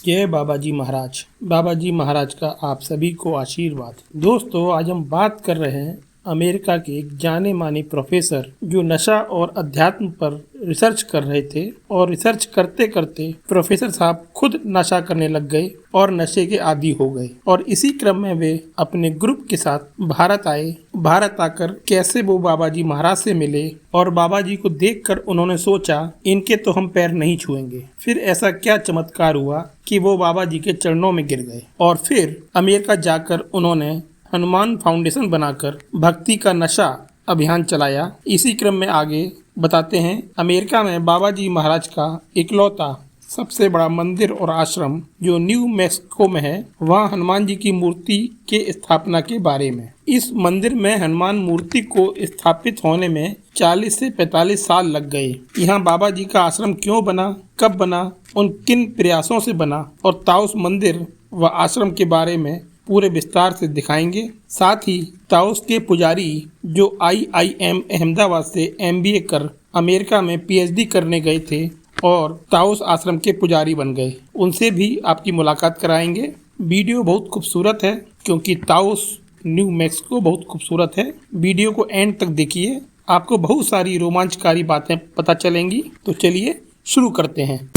जय बाबा जी महाराज। बाबा जी महाराज का आप सभी को आशीर्वाद। दोस्तों, आज हम बात कर रहे हैं अमेरिका के एक जाने माने प्रोफेसर जो नशा और अध्यात्म पर रिसर्च कर रहे थे, और रिसर्च करते करते प्रोफेसर साहब खुद नशा करने लग गए और नशे के आदी हो गए। और इसी क्रम में वे अपने ग्रुप के साथ भारत आए। भारत आकर कैसे वो बाबा जी महाराज से मिले और बाबा जी को देखकर उन्होंने सोचा इनके तो हम पैर नहीं छुएंगे। फिर ऐसा क्या चमत्कार हुआ कि वो बाबा जी के चरणों में गिर गए और फिर अमेरिका जाकर उन्होंने हनुमान फाउंडेशन बनाकर भक्ति का नशा अभियान चलाया। इसी क्रम में आगे बताते हैं। अमेरिका में बाबा जी महाराज का इकलौता सबसे बड़ा मंदिर और आश्रम जो न्यू मैक्सिको में है, वहाँ हनुमान जी की मूर्ति के स्थापना के बारे में। इस मंदिर में हनुमान मूर्ति को स्थापित होने में 40 से 45 साल लग गए। यहाँ बाबा जी का आश्रम क्यों बना, कब बना, उन किन प्रयासों से बना और ताउस मंदिर व आश्रम के बारे में पूरे विस्तार से दिखाएंगे। साथ ही ताउस के पुजारी जो IIM अहमदाबाद से MBA कर अमेरिका में PhD करने गए थे और ताउस आश्रम के पुजारी बन गए, उनसे भी आपकी मुलाकात कराएंगे। वीडियो बहुत खूबसूरत है क्योंकि ताउस न्यू मैक्सिको बहुत खूबसूरत है। वीडियो को एंड तक देखिए, आपको बहुत सारी रोमांचकारी बातें पता चलेंगी। तो चलिए शुरू करते हैं।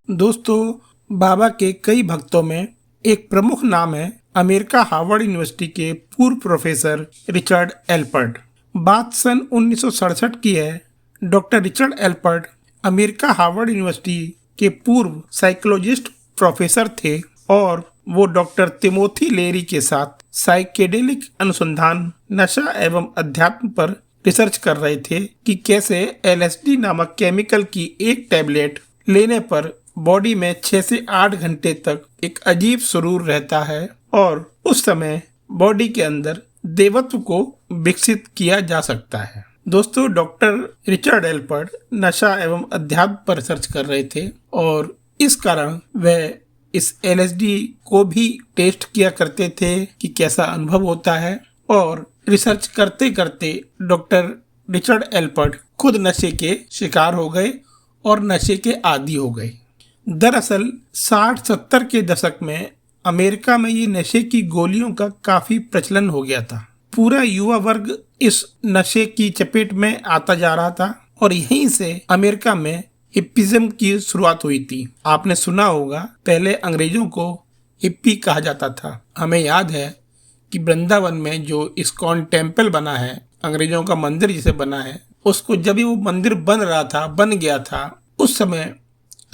दोस्तों, बाबा के कई भक्तों में एक प्रमुख नाम है अमेरिका हार्वर्ड यूनिवर्सिटी के पूर्व प्रोफेसर रिचर्ड एल्पर्ट। बात सन 1967 की है। Doctor Richard Alpert America Harvard University के पूर्व साइकोलॉजिस्ट प्रोफेसर थे और वो डॉक्टर तिमोथी लेरी के साथ साइकेडेलिक अनुसंधान, नशा एवं अध्यात्म पर रिसर्च कर रहे थे कि कैसे LSD नामक केमिकल की एक टैबलेट लेने पर बॉडी में 6 से 8 घंटे तक एक अजीब सुरूर रहता है और उस समय बॉडी के अंदर देवत्व को विकसित किया जा सकता है। दोस्तों, डॉक्टर रिचर्ड एल्पर्ट नशा एवं अध्यात्म पर रिसर्च कर रहे थे और इस कारण वह इस LSD को भी टेस्ट किया करते थे कि कैसा अनुभव होता है। और रिसर्च करते करते डॉक्टर रिचर्ड एल्पर्ट खुद नशे के शिकार हो गए और नशे के आदी हो गए। दरअसल 60-70 के दशक में अमेरिका में ये नशे की गोलियों का काफी प्रचलन हो गया था। पूरा युवा वर्ग इस नशे की चपेट में आता जा रहा था और यहीं से अमेरिका में हिप्पिज्म की शुरुआत हुई थी। आपने सुना होगा, पहले अंग्रेजों को हिप्पी कहा जाता था। हमें याद है कि वृंदावन में जो इस्कॉन टेम्पल बना है, अंग्रेजों का मंदिर जिसे बना है, उसको जब भी वो मंदिर बन गया था, उस समय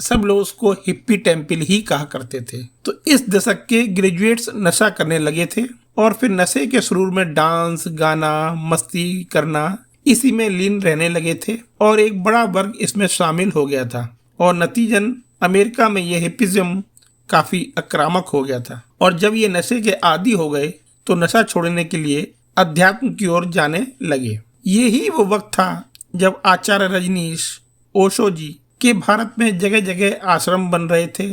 सब लोग उसको हिप्पी टेम्पल ही कहा करते थे। तो इस दशक के ग्रेजुएट्स नशा करने लगे थे और फिर नशे के शुरू में डांस, गाना, मस्ती करना, इसी में लीन रहने लगे थे और एक बड़ा वर्ग इसमें शामिल हो गया था और नतीजन अमेरिका में यह हिप्पिज्म काफी आक्रामक हो गया था। और जब ये नशे के आदी हो गए तो नशा छोड़ने के लिए अध्यात्म की ओर जाने लगे। यही वो वक्त था जब आचार्य रजनीश, ओशो जी के भारत में जगह जगह आश्रम बन रहे थे।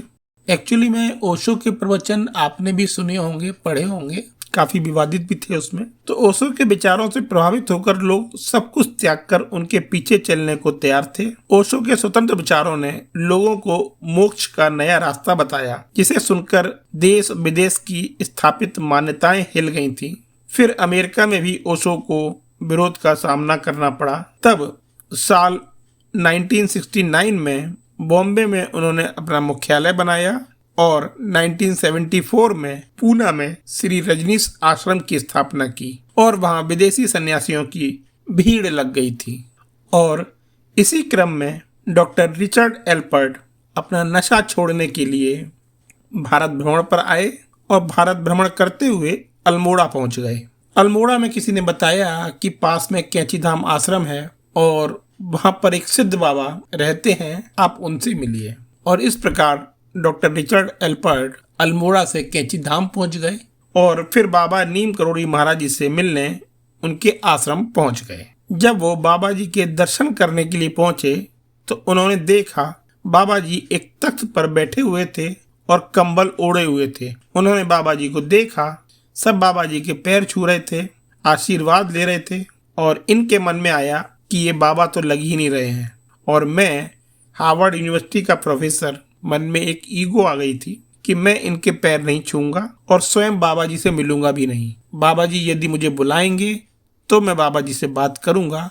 एक्चुअली में ओशो के प्रवचन आपने भी सुने होंगे, पढ़े होंगे, काफी विवादित भी थे उसमें। तो ओशो के विचारों से प्रभावित होकर लोग सब कुछ त्याग कर उनके पीछे चलने को तैयार थे। ओशो के स्वतंत्र विचारों ने लोगों को मोक्ष का नया रास्ता बताया, जिसे सुनकर देश विदेश की स्थापित मान्यताएं हिल गई थी। फिर अमेरिका में भी ओशो को विरोध का सामना करना पड़ा। तब साल 1969 में बॉम्बे में उन्होंने अपना मुख्यालय बनाया और 1974 में पूना में श्री रजनीश आश्रम की स्थापना की और वहां विदेशी सन्यासियों की भीड़ लग गई थी। और इसी क्रम में डॉक्टर रिचर्ड एल्पर्ट अपना नशा छोड़ने के लिए भारत भ्रमण पर आए और भारत भ्रमण करते हुए अल्मोड़ा पहुंच गए। अल्मोड़ा में किसी ने बताया कि पास में कैंची धाम आश्रम है और वहां पर एक सिद्ध बाबा रहते हैं, आप उनसे मिलिए। और इस प्रकार डॉक्टर रिचर्ड एल्पर्ट अल्मोड़ा से कैंची धाम पहुंच गए और फिर बाबा नीम करोड़ी महाराज जी से मिलने उनके आश्रम पहुंच गए। जब वो बाबा जी के दर्शन करने के लिए पहुंचे तो उन्होंने देखा बाबा जी एक तख्त पर बैठे हुए थे और कंबल ओढ़े हुए थे। उन्होंने बाबा जी को देखा, सब बाबा जी के पैर छू रहे थे आशीर्वाद ले रहे थे और इनके मन में आया कि ये बाबा तो लग ही नहीं रहे हैं और मैं हार्वर्ड यूनिवर्सिटी का प्रोफेसर, मन में एक ईगो आ गई थी कि मैं इनके पैर नहीं छूऊंगा और स्वयं बाबा जी से मिलूंगा भी नहीं। बाबा जी यदि मुझे बुलाएंगे तो मैं बाबा जी से बात करूंगा,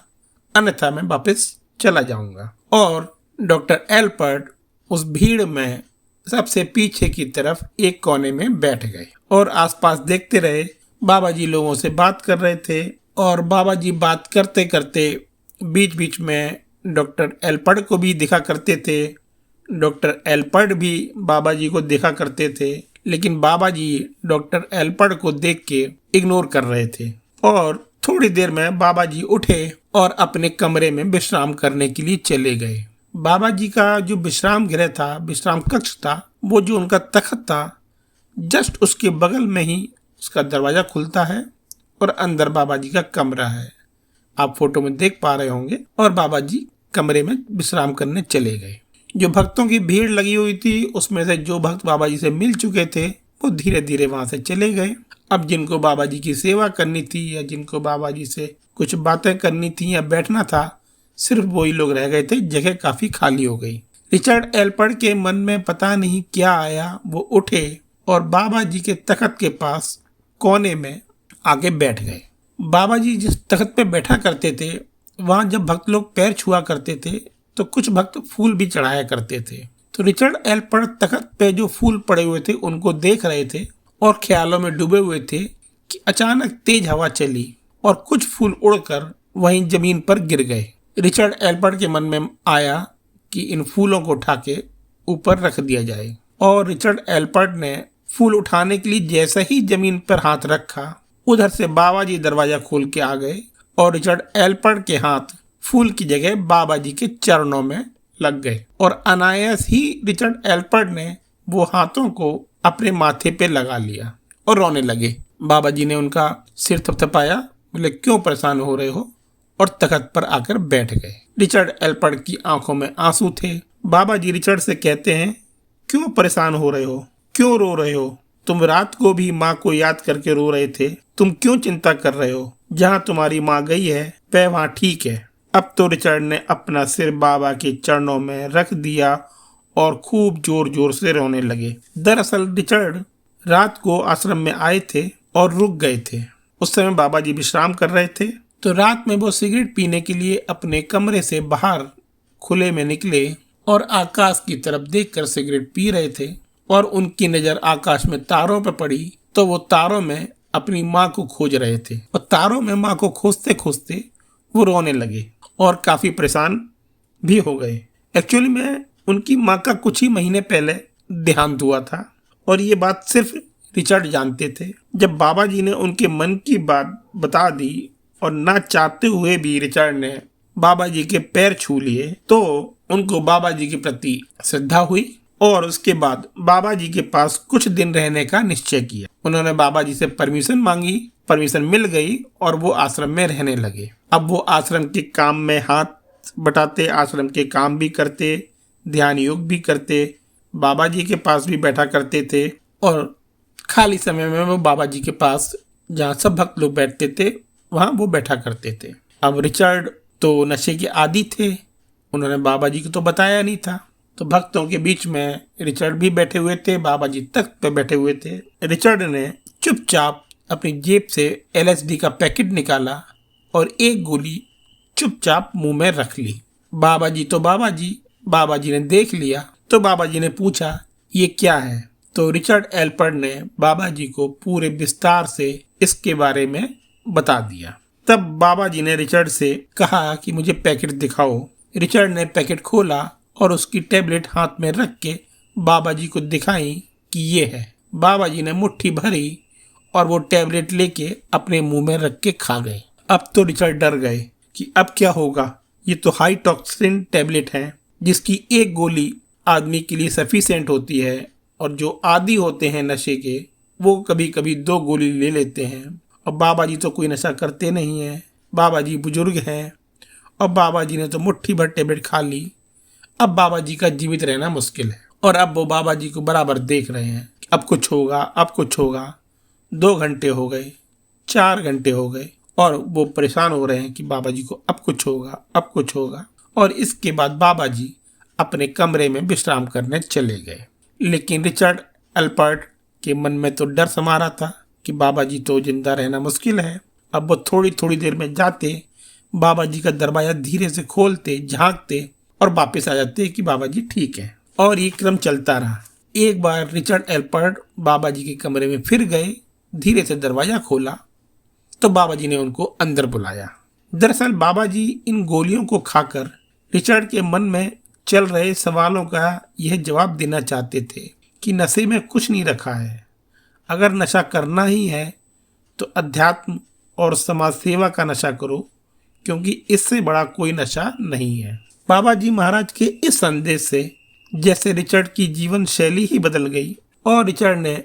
अन्यथा मैं वापस चला जाऊंगा। और डॉक्टर एल्पर्ट उस भीड़ में सबसे पीछे की तरफ एक कोने में बैठ गए और आसपास देखते रहे। बाबा जी लोगों से बात कर रहे थे और बाबा जी बात करते करते बीच बीच में डॉक्टर एल्पर्ट को भी दिखा करते थे। डॉक्टर एल्पर्ट भी बाबा जी को देखा करते थे, लेकिन बाबा जी डॉक्टर एल्पर्ट को देख के इग्नोर कर रहे थे। और थोड़ी देर में बाबा जी उठे और अपने कमरे में विश्राम करने के लिए चले गए। बाबा जी का जो विश्राम गृह था, विश्राम कक्ष था, वो जो उनका तख्त था, जस्ट उसके बगल में ही उसका दरवाजा खुलता है और अंदर बाबा जी का कमरा है। आप फोटो में देख पा रहे होंगे। और बाबा जी कमरे में विश्राम करने चले गए। जो भक्तों की भीड़ लगी हुई थी उसमें से जो भक्त बाबा जी से मिल चुके थे वो धीरे धीरे वहां से चले गए। अब जिनको बाबा जी की सेवा करनी थी या जिनको बाबा जी से कुछ बातें करनी थी या बैठना था, सिर्फ वही लोग रह गए थे। जगह काफी खाली हो गई। रिचर्ड एल्पर्ट के मन में पता नहीं क्या आया, वो उठे और बाबा जी के तख्त के पास कोने में आके बैठ गए। बाबा जी जिस तख्त पे बैठा करते थे वहां जब भक्त लोग पैर छुआ करते थे तो कुछ भक्त फूल भी चढ़ाया करते थे। तो रिचर्ड एल्पर्ट तख्त पे जो फूल पड़े हुए थे उनको देख रहे थे और ख्यालों में डूबे हुए थे कि अचानक तेज हवा चली और कुछ फूल उड़कर वहीं जमीन पर गिर गए। रिचर्ड एल्पर्ट के मन में आया कि इन फूलों को उठा के ऊपर रख दिया जाए। और रिचर्ड एल्पर्ट ने फूल उठाने के लिए जैसे ही जमीन पर हाथ रखा, उधर से बाबा जी दरवाजा खोल के आ गए और रिचर्ड एल्पर्ट के हाथ फूल की जगह बाबा जी के चरणों में लग गए। और अनायास ही रिचर्ड एल्पर्ट ने वो हाथों को अपने माथे पे लगा लिया और रोने लगे। बाबा जी ने उनका सिर थपथपाया, बोले क्यों परेशान हो रहे हो, और तख्त पर आकर बैठ गए। रिचर्ड एल्पर्ट की आंखों में आंसू थे। बाबा जी रिचर्ड से कहते हैं, क्यों परेशान हो रहे हो, क्यों रो रहे हो? तुम रात को भी माँ को याद करके रो रहे थे, तुम क्यों चिंता कर रहे हो? जहाँ तुम्हारी माँ गई है वह वहाँ ठीक है। अब तो रिचर्ड ने अपना सिर बाबा के चरणों में रख दिया और खूब जोर जोर से रोने लगे। दरअसल रिचर्ड रात को आश्रम में आए थे और रुक गए थे। उस समय बाबा जी विश्राम कर रहे थे। तो रात में वो सिगरेट पीने के लिए अपने कमरे से बाहर खुले में निकले और आकाश की तरफ देखकर सिगरेट पी रहे थे। और उनकी नजर आकाश में तारों पर पड़ी तो वो तारों में अपनी माँ को खोज रहे थे और तारों में माँ को खोजते खोजते वो रोने लगे और काफी परेशान भी हो गए। एक्चुअली में उनकी माँ का कुछ ही महीने पहले देहांत हुआ था और ये बात सिर्फ रिचर्ड जानते थे। जब बाबा जी ने उनके मन की बात बता दी और ना चाहते हुए भी रिचर्ड ने बाबा जी के पैर छू लिए तो उनको बाबा जी के प्रति श्रद्धा हुई और उसके बाद बाबा जी के पास कुछ दिन रहने का निश्चय किया। उन्होंने बाबा जी से परमिशन मांगी, परमिशन मिल गई और वो आश्रम में रहने लगे। अब वो आश्रम के काम में हाथ बटाते, आश्रम के काम भी करते, ध्यान योग भी करते, बाबा जी के पास भी बैठा करते थे और खाली समय में वो बाबा जी के पास जहाँ सब भक्त लोग बैठते थे वहाँ वो बैठा करते थे। अब रिचर्ड तो नशे के आदी थे, उन्होंने बाबा जी को तो बताया नहीं था। तो भक्तों के बीच में रिचर्ड भी बैठे हुए थे, बाबा जी तख्त पे बैठे हुए थे। रिचर्ड ने चुपचाप अपनी जेब से LSD का पैकेट निकाला और एक गोली चुपचाप मुंह में रख ली। बाबा जी ने देख लिया तो बाबा जी ने पूछा, ये क्या है? तो रिचर्ड एल्पर्ट ने बाबा जी को पूरे विस्तार से इसके बारे में बता दिया। तब बाबा जी ने रिचर्ड से कहा कि मुझे पैकेट दिखाओ। रिचर्ड ने पैकेट खोला और उसकी टैबलेट हाथ में रख के बाबा जी को दिखाई कि ये है। बाबा जी ने मुट्ठी भरी और वो टैबलेट लेके अपने मुंह में रख के खा गए। अब तो रिचर्ड डर गए कि अब क्या होगा। ये तो हाई टॉक्सिन टैबलेट है जिसकी एक गोली आदमी के लिए सफिशिएंट होती है और जो आदी होते हैं नशे के वो कभी कभी 2 गोली ले लेते हैं। और बाबा जी तो कोई नशा करते नहीं हैं, बाबा जी बुजुर्ग हैं और बाबा जी ने तो मुट्ठी भर टैबलेट खा ली। अब बाबा जी का जीवित रहना मुश्किल है और अब वो बाबा जी को बराबर देख रहे हैं अब कुछ होगा, अब कुछ होगा। 2 घंटे हो गए, 4 घंटे हो गए और वो परेशान हो रहे हैं कि बाबा जी को अब कुछ होगा, अब कुछ होगा। और इसके बाद बाबा जी अपने कमरे में विश्राम करने चले गए। लेकिन रिचर्ड एल्पर्ट के मन में तो डर समा रहा था कि बाबा जी तो जिंदा रहना मुश्किल है। अब वो थोड़ी थोड़ी देर में जाते, बाबा जी का दरवाजा धीरे से खोलते, झांकते और वापस आ जाते कि बाबा जी ठीक है। और ये क्रम चलता रहा। एक बार रिचर्ड एल्पर्ट बाबा जी के कमरे में फिर गए, धीरे से दरवाजा खोला तो बाबा जी ने उनको अंदर बुलाया। दरअसल बाबा जी इन गोलियों को खाकर रिचर्ड के मन में चल रहे सवालों का यह जवाब देना चाहते थे कि नशे में कुछ नहीं रखा है। अगर नशा करना ही है तो अध्यात्म और समाज सेवा का नशा करो, क्योंकि इससे बड़ा कोई नशा नहीं है। बाबा जी महाराज के इस संदेश से जैसे रिचर्ड की जीवन शैली ही बदल गई और रिचर्ड ने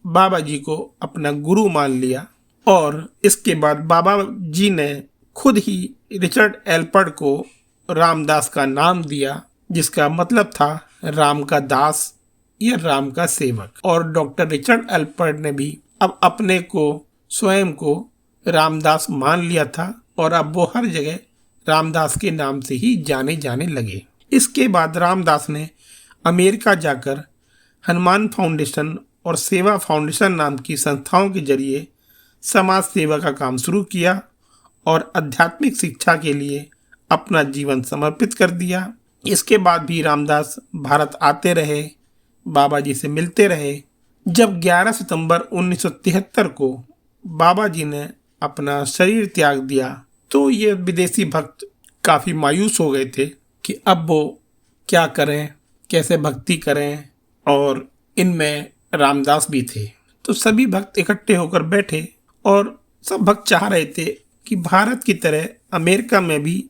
बाबा जी को अपना गुरु मान लिया। और इसके बाद बाबा जी ने खुद ही रिचर्ड एल्पर्ट को रामदास का नाम दिया, जिसका मतलब था राम का दास या राम का सेवक। और डॉक्टर रिचर्ड एल्पर्ट ने भी अब अपने को स्वयं को रामदास मान लिया था और अब वो हर जगह रामदास के नाम से ही जाने जाने लगे। इसके बाद रामदास ने अमेरिका जाकर हनुमान फाउंडेशन और सेवा फाउंडेशन नाम की संस्थाओं के जरिए समाज सेवा का काम शुरू किया और आध्यात्मिक शिक्षा के लिए अपना जीवन समर्पित कर दिया। इसके बाद भी रामदास भारत आते रहे, बाबा जी से मिलते रहे। जब 11 सितंबर 1973 को बाबा जी ने अपना शरीर त्याग दिया तो ये विदेशी भक्त काफ़ी मायूस हो गए थे कि अब वो क्या करें, कैसे भक्ति करें। और इनमें रामदास भी थे। तो सभी भक्त इकट्ठे होकर बैठे और सब भक्त चाह रहे थे कि भारत की तरह अमेरिका में भी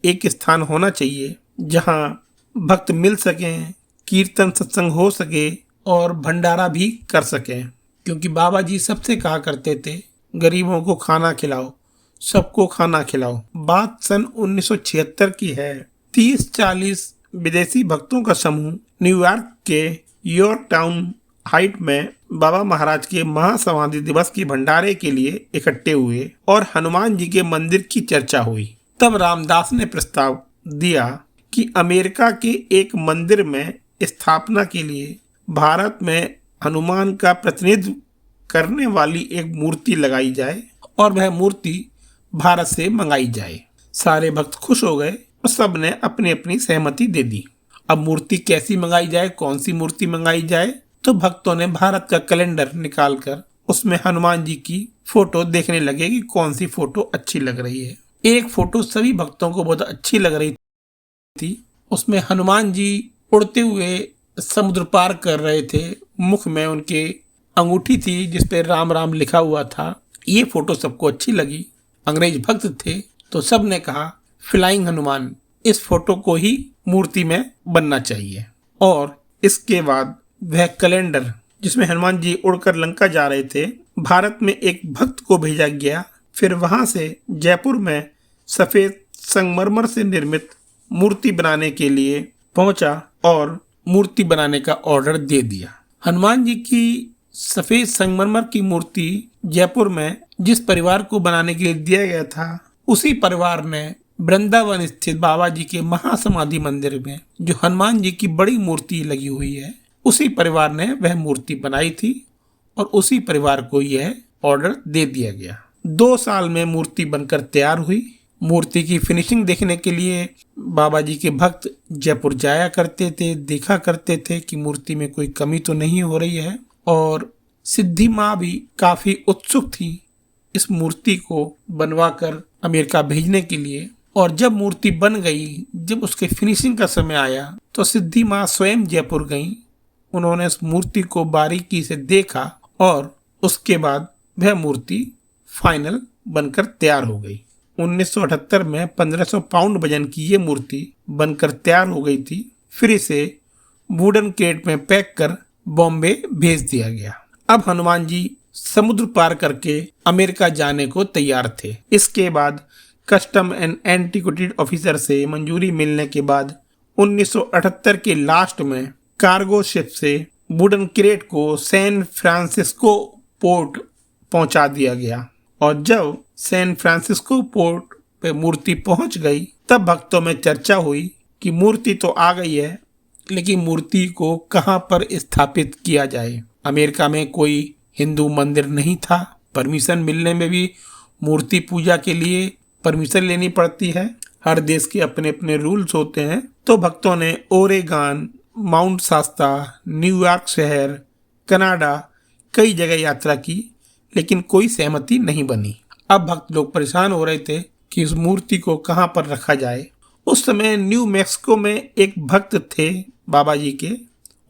एक स्थान होना चाहिए जहां भक्त मिल सकें, कीर्तन सत्संग हो सके और भंडारा भी कर सकें। क्योंकि बाबा जी सबसे कहा करते थे, गरीबों को खाना खिलाओ, सबको खाना खिलाओ। बात सन 1976 की है। 30-40 विदेशी भक्तों का समूह न्यूयॉर्क के यॉर्क टाउन हाइट में बाबा महाराज के महासमाधि दिवस की भंडारे के लिए इकट्ठे हुए और हनुमान जी के मंदिर की चर्चा हुई। तब रामदास ने प्रस्ताव दिया कि अमेरिका के एक मंदिर में स्थापना के लिए भारत में हनुमान का प्रतिनिधित्व करने वाली एक मूर्ति लगाई जाए और वह मूर्ति भारत से मंगाई जाए। सारे भक्त खुश हो गए और सब ने अपनी अपनी सहमति दे दी। अब मूर्ति कैसी मंगाई जाए, कौन सी मूर्ति मंगाई जाए, तो भक्तों ने भारत का कैलेंडर निकालकर उसमें हनुमान जी की फोटो देखने लगे कि कौन सी फोटो अच्छी लग रही है। एक फोटो सभी भक्तों को बहुत अच्छी लग रही थी। उसमें हनुमान जी उड़ते हुए समुद्र पार कर रहे थे। मुख में उनके अंगूठी थी जिस पे राम राम लिखा हुआ था। ये फोटो सबको अच्छी लगी। अंग्रेज भक्त थे तो सब ने कहा फ्लाइंग हनुमान, इस फोटो को ही मूर्ति में बनना चाहिए। और इसके बाद वह कैलेंडर जिसमें हनुमान जी उड़कर लंका जा रहे थे, भारत में एक भक्त को भेजा गया। फिर वहां से जयपुर में सफेद संगमरमर से निर्मित मूर्ति बनाने के लिए पहुंचा और मूर्ति बनाने का ऑर्डर दे दिया। हनुमान जी की सफेद संगमरमर की मूर्ति जयपुर में जिस परिवार को बनाने के लिए दिया गया था, उसी परिवार ने वृंदावन स्थित बाबा जी के महासमाधि मंदिर में जो हनुमान जी की बड़ी मूर्ति लगी हुई है, उसी परिवार ने वह मूर्ति बनाई थी और उसी परिवार को यह ऑर्डर दे दिया गया। 2 साल में मूर्ति बनकर तैयार हुई। मूर्ति की फिनिशिंग देखने के लिए बाबा जी के भक्त जयपुर जाया करते थे, देखा करते थे कि मूर्ति में कोई कमी तो नहीं हो रही है। और सिद्धि माँ भी काफी उत्सुक थी इस मूर्ति को बनवाकर अमेरिका भेजने के लिए। और जब मूर्ति बन गई, जब उसके फिनिशिंग का समय आया, तो सिद्धि माँ स्वयं जयपुर गईं। उन्होंने इस मूर्ति को बारीकी से देखा और उसके बाद वह मूर्ति फाइनल बनकर तैयार हो गई। 1978 में 1500 पाउंड वजन की ये मूर्ति बनकर तैयार हो गई थी। फिर इसे वुडन क्रेट में पैक कर बॉम्बे भेज दिया गया। अब हनुमान जी समुद्र पार करके अमेरिका जाने को तैयार थे। इसके बाद कस्टम एंड एंटीक्विटी ऑफिसर से मंजूरी मिलने के बाद 1978 के लास्ट में कार्गो शिप से वुडन क्रेट को सैन फ्रांसिस्को पोर्ट पहुंचा दिया गया। और जब सैन फ्रांसिस्को पोर्ट पे मूर्ति पहुंच गई, तब भक्तों में चर्चा हुई कि मूर्ति तो आ गई है, लेकिन मूर्ति को कहां पर स्थापित किया जाए। अमेरिका में कोई हिंदू मंदिर नहीं था। परमिशन मिलने में भी मूर्ति पूजा के लिए परमिशन लेनी पड़ती है। हर देश के अपने अपने रूल्स होते हैं। तो भक्तों ने ओरेगन, माउंट शास्ता, न्यूयॉर्क शहर, कनाडा, कई जगह यात्रा की, लेकिन कोई सहमति नहीं बनी। अब भक्त लोग परेशान हो रहे थे कि इस मूर्ति को कहां पर रखा जाए। उस समय न्यू मैक्सिको में एक भक्त थे बाबा जी के,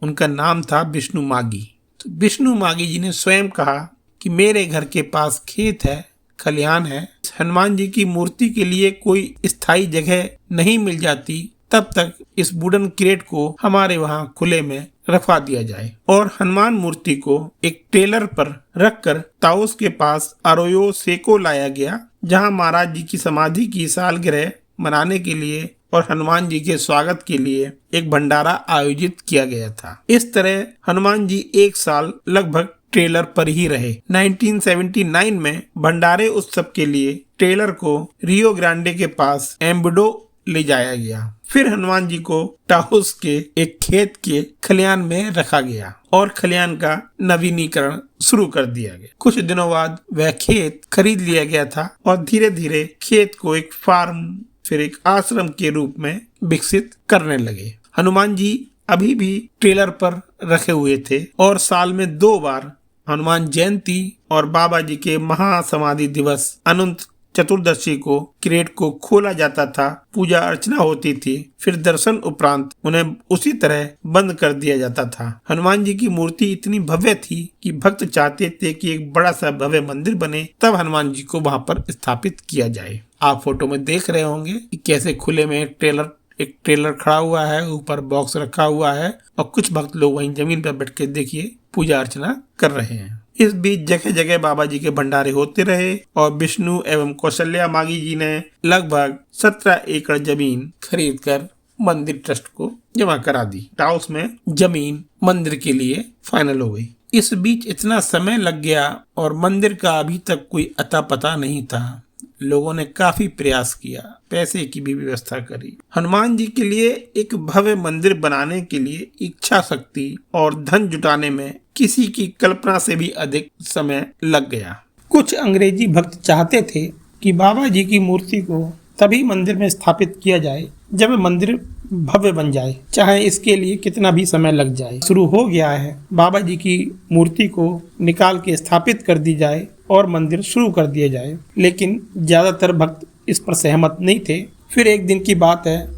उनका नाम था विष्णु मागी। तो विष्णु मागी जी ने स्वयं कहा कि मेरे घर के पास खेत है, खलिहान है, हनुमान जी की मूर्ति के लिए कोई स्थायी जगह नहीं मिल जाती, तब तक इस वुडन क्रेट को हमारे वहां खुले में रखवा दिया जाए। और हनुमान मूर्ति को एक ट्रेलर पर रखकर ताओस के पास अरोयो सेको लाया गया, जहां महाराज जी की समाधि की सालगिरह मनाने के लिए और हनुमान जी के स्वागत के लिए एक भंडारा आयोजित किया गया था। इस तरह हनुमान जी एक साल लगभग ट्रेलर पर ही रहे। 1979 में भंडारे उत्सव के लिए ट्रेलर को रियो ग्रांडे के पास एम्बुडो ले जाया गया। फिर हनुमान जी को टाउस के एक खेत के खलिहान में रखा गया और खलिहान का नवीनीकरण शुरू कर दिया गया। कुछ दिनों बाद वह खेत खरीद लिया गया था और धीरे धीरे खेत को एक फार्म, फिर एक आश्रम के रूप में विकसित करने लगे। हनुमान जी अभी भी ट्रेलर पर रखे हुए थे और साल में 2 बार हनुमान जयंती और बाबा जी के महासमाधि दिवस अनंत चतुर्दशी को क्रेट को खोला जाता था, पूजा अर्चना होती थी, फिर दर्शन उपरांत उन्हें उसी तरह बंद कर दिया जाता था। हनुमान जी की मूर्ति इतनी भव्य थी कि भक्त चाहते थे कि एक बड़ा सा भव्य मंदिर बने, तब हनुमान जी को वहां पर स्थापित किया जाए। आप फोटो में देख रहे होंगे कि कैसे खुले में एक ट्रेलर खड़ा हुआ है, ऊपर बॉक्स रखा हुआ है और कुछ भक्त लोग वहीं जमीन पर बैठ के देखिए पूजा अर्चना कर रहे हैं। इस बीच जगह जगह बाबा जी के भंडारे होते रहे और विष्णु एवं कौशल्या मागी जी ने लगभग 17 एकड़ जमीन खरीदकर मंदिर ट्रस्ट को जमा करा दी। टाउस में जमीन मंदिर के लिए फाइनल हो गई। इस बीच इतना समय लग गया और मंदिर का अभी तक कोई अता पता नहीं था। लोगों ने काफी प्रयास किया, पैसे की भी व्यवस्था करी। हनुमान जी के लिए एक भव्य मंदिर बनाने के लिए इच्छा शक्ति और धन जुटाने में किसी की कल्पना से भी अधिक समय लग गया। कुछ अंग्रेजी भक्त चाहते थे कि बाबा जी की मूर्ति को तभी मंदिर में स्थापित किया जाए जब मंदिर भव्य बन जाए, चाहे इसके लिए कितना भी समय लग जाए। शुरू हो गया है, बाबा जी की मूर्ति को निकाल के स्थापित कर दी जाए और मंदिर शुरू कर दिया जाए, लेकिन ज्यादातर भक्त इस पर सहमत नहीं थे। फिर एक दिन की बात है,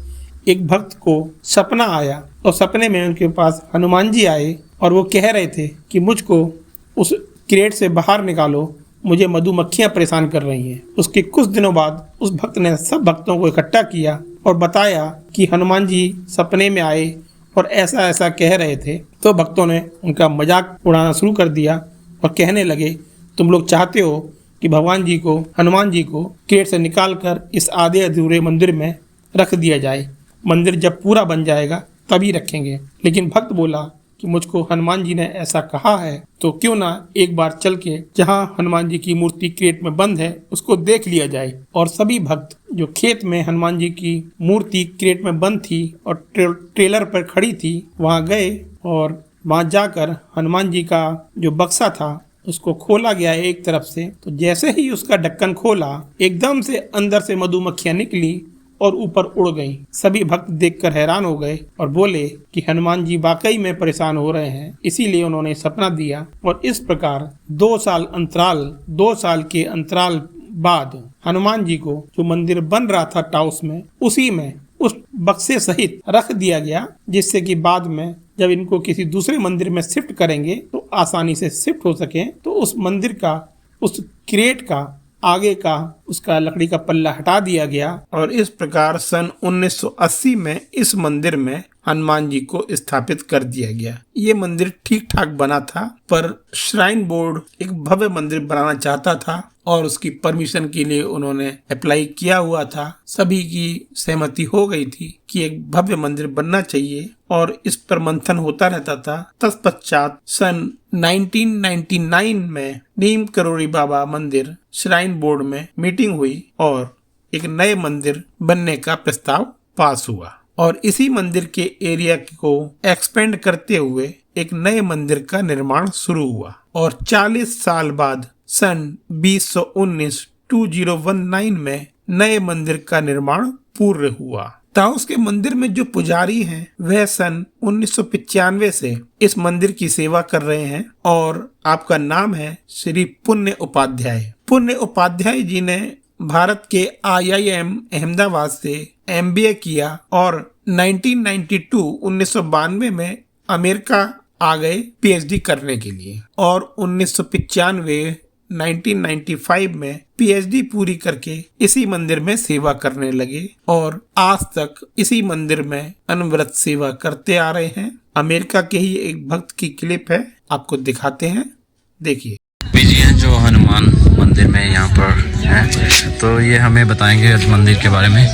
एक भक्त को सपना आया और सपने में उनके पास हनुमान जी आए और वो कह रहे थे कि मुझको उस क्रेट से बाहर निकालो, मुझे मधुमक्खियां परेशान कर रही हैं। उसके कुछ दिनों बाद उस भक्त ने सब भक्तों को इकट्ठा किया और बताया कि हनुमान जी सपने में आए और ऐसा ऐसा कह रहे थे। तो भक्तों ने उनका मजाक उड़ाना शुरू कर दिया और कहने लगे, तुम लोग चाहते हो कि भगवान जी को, हनुमान जी को क्रेट से निकाल कर इस आधे अधूरे मंदिर में रख दिया जाए, मंदिर जब पूरा बन जाएगा तभी रखेंगे। लेकिन भक्त बोला कि मुझको हनुमान जी ने ऐसा कहा है तो क्यों ना एक बार चल के जहाँ हनुमान जी की मूर्ति क्रेट में बंद है उसको देख लिया जाए। और सभी भक्त जो खेत में हनुमान जी की मूर्ति क्रेट में बंद थी और ट्रेलर पर खड़ी थी, वहाँ गए और वहाँ जाकर हनुमान जी का जो बक्सा था उसको खोला गया एक तरफ से। तो जैसे ही उसका ढक्कन खोला, एकदम से अंदर से मधुमक्खियां निकली और ऊपर उड़ गई। सभी भक्त देखकर हैरान हो गए और बोले कि हनुमान जी वाकई में परेशान हो रहे हैं, इसीलिए उन्होंने सपना दिया। और इस प्रकार 2 साल के अंतराल बाद हनुमान जी को जो मंदिर बन रहा था टाउस में, उसी में उस बक्से सहित रख दिया गया, जिससे कि बाद में जब इनको किसी दूसरे मंदिर में शिफ्ट करेंगे तो आसानी से शिफ्ट हो सके। तो उस मंदिर का, उस क्रेट का आगे का उसका लकड़ी का पल्ला हटा दिया गया और इस प्रकार सन 1980 में इस मंदिर में हनुमान जी को स्थापित कर दिया गया। ये मंदिर ठीक ठाक बना था, पर श्राइन बोर्ड एक भव्य मंदिर बनाना चाहता था और उसकी परमिशन के लिए उन्होंने अप्लाई किया हुआ था। सभी की सहमति हो गई थी कि कि एक भव्य मंदिर बनना चाहिए और इस पर मंथन होता रहता था। तत्पश्चात सन 1999 में नीम करोड़ी बाबा मंदिर श्राइन बोर्ड में मीटिंग हुई और एक नए मंदिर बनने का प्रस्ताव पास हुआ और इसी मंदिर के एरिया को एक्सपेंड करते हुए एक नए मंदिर का निर्माण शुरू हुआ और 40 साल बाद सन 2019 में नए मंदिर का निर्माण पूर्ण हुआ। ताओस के मंदिर में जो पुजारी हैं वह सन 1995 से इस मंदिर की सेवा कर रहे हैं और आपका नाम है श्री पुण्य उपाध्याय। पुण्य उपाध्याय जी ने भारत के IIM अहमदाबाद से MBA किया और 1992 में अमेरिका आ गए PhD करने के लिए और 1995 में PhD पूरी करके इसी मंदिर में सेवा करने लगे और आज तक इसी मंदिर में अनवरत सेवा करते आ रहे हैं। अमेरिका के ही एक भक्त की क्लिप है, आपको दिखाते हैं, देखिए। जो हनुमान मंदिर में यहाँ पर है, तो ये हमें बताएंगे इस मंदिर के बारे में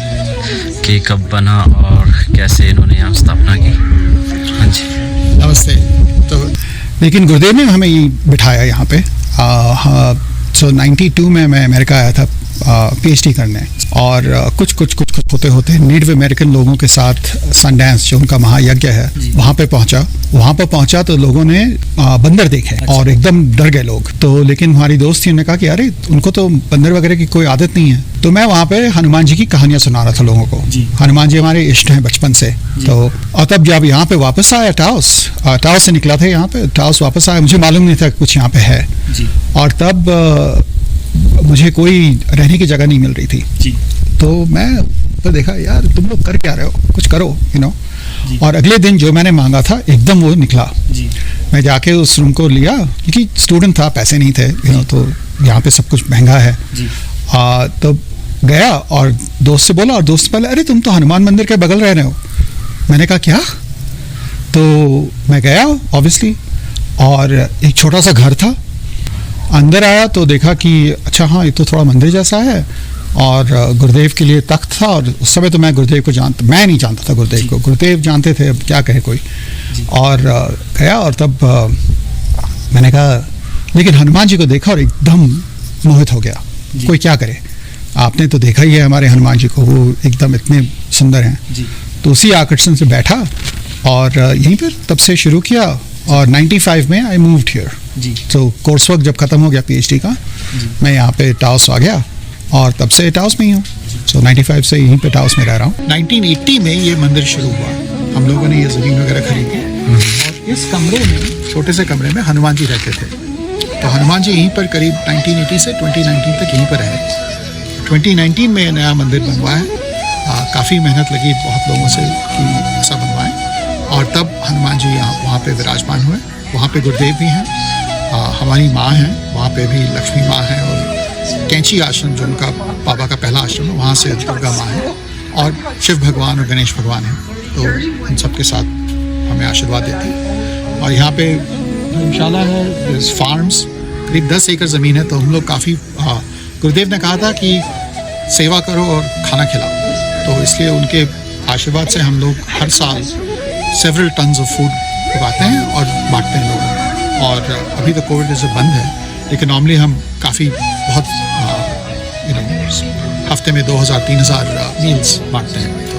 कि कब बना और कैसे इन्होंने यहाँ स्थापना की। हाँ जी, नमस्ते। तो लेकिन गुरुदेव ने हमें बिठाया यहाँ पे। सो 92 में मैं अमेरिका आया था PhD करने और कुछ होते नेटिव अमेरिकन लोगों के साथ सनडांस जो उनका महायज्ञ है वहाँ पे पहुँचा तो लोगों ने बंदर देखे। अच्छा। और एकदम डर गए लोग। तो लेकिन हमारी दोस्त थी, उन्होंने कहा कि अरे उनको तो बंदर वगैरह की कोई आदत नहीं है। तो मैं वहाँ पे हनुमान जी की कहानियाँ सुना रहा था लोगों को। हनुमान जी हमारे इष्ट हैं बचपन से। तो और तब जब यहाँ पे वापस आया टाउस से निकला था यहाँ पे, टाउस वापस आया, मुझे मालूम नहीं था कुछ यहाँ पे है। और तब मुझे कोई रहने की जगह नहीं मिल रही थी जी। तो मैं तो देखा यार तुम लोग कर क्या रहे हो, कुछ करो और अगले दिन जो मैंने मांगा था एकदम वो निकला जी। मैं जाके उस रूम को लिया क्योंकि स्टूडेंट था, पैसे नहीं थे तो यहाँ पे सब कुछ महंगा है जी। तो गया और दोस्त से बोला और दोस्त पहले अरे तुम तो हनुमान मंदिर के बगल रह रहे हो। मैंने कहा क्या? तो मैं गया ऑब्वियसली और एक छोटा सा घर था। अंदर आया तो देखा कि अच्छा हाँ ये तो थोड़ा मंदिर जैसा है और गुरुदेव के लिए तख्त था। और उस समय तो मैं गुरुदेव को मैं नहीं जानता था गुरुदेव को, गुरुदेव जानते थे, अब क्या कहे कोई। और गया और तब मैंने कहा, लेकिन हनुमान जी को देखा और एकदम मोहित हो गया। कोई क्या करे, आपने तो देखा ही है हमारे हनुमान जी को, वो एकदम इतने सुंदर हैं। तो उसी आकर्षण से बैठा और यहीं पर तब से शुरू किया और 95 में आई मूव्ड हियर। तो कोर्स वर्क जब खत्म हो गया PhD का, मैं यहाँ पे टाउस आ गया और तब से टाउस में ही हूँ। सो 95 से यहीं पे टाउस में रह रहा हूँ। 1980 में ये मंदिर शुरू हुआ, हम लोगों ने ये ज़मीन वगैरह खरीदी और इस कमरे में, छोटे से कमरे में हनुमान जी रहते थे। तो हनुमान जी यहीं पर करीब 1980 से 2019 तक यहीं पर रहे। 2019 में नया मंदिर बनवाया है। काफ़ी मेहनत लगी बहुत लोगों से कि ऐसा बनवाएं और तब हनुमान जी वहाँ पे विराजमान हुए। वहाँ पे गुरुदेव भी हैं, हमारी माँ हैं, वहाँ पे भी लक्ष्मी माँ हैं और कैंची आश्रम जो उनका बाबा का पहला आश्रम है वहाँ से दुर्गा माँ है और शिव भगवान और गणेश भगवान हैं। तो इन सब के साथ हमें आशीर्वाद देते हैं। और यहाँ पे धर्मशाला है, फार्म्स, करीब 10 एकड़ ज़मीन है। तो हम लोग काफ़ी गुरुदेव ने कहा था कि सेवा करो और खाना खिलाओ, तो इसलिए उनके आशीर्वाद से हम लोग हर साल सेवरल टन्स ऑफ फूड उगाते हैं और बांटते हैं लोगों को। और अभी तो कोविड वजह से बंद है, लेकिन नॉर्मली हम काफ़ी बहुत हफ्ते में 2000-3000 मील्स बांटते हैं। तो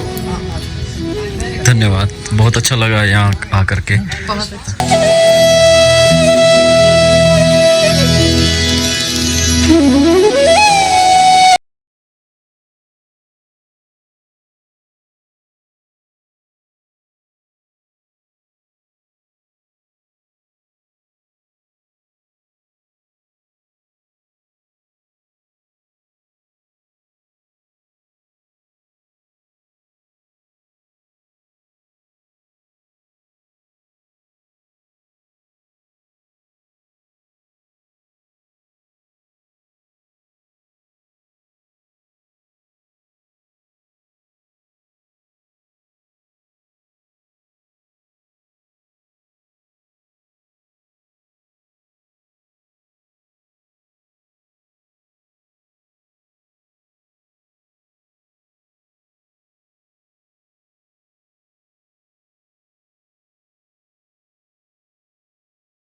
धन्यवाद, बहुत अच्छा लगा यहाँ आकर के। बहुत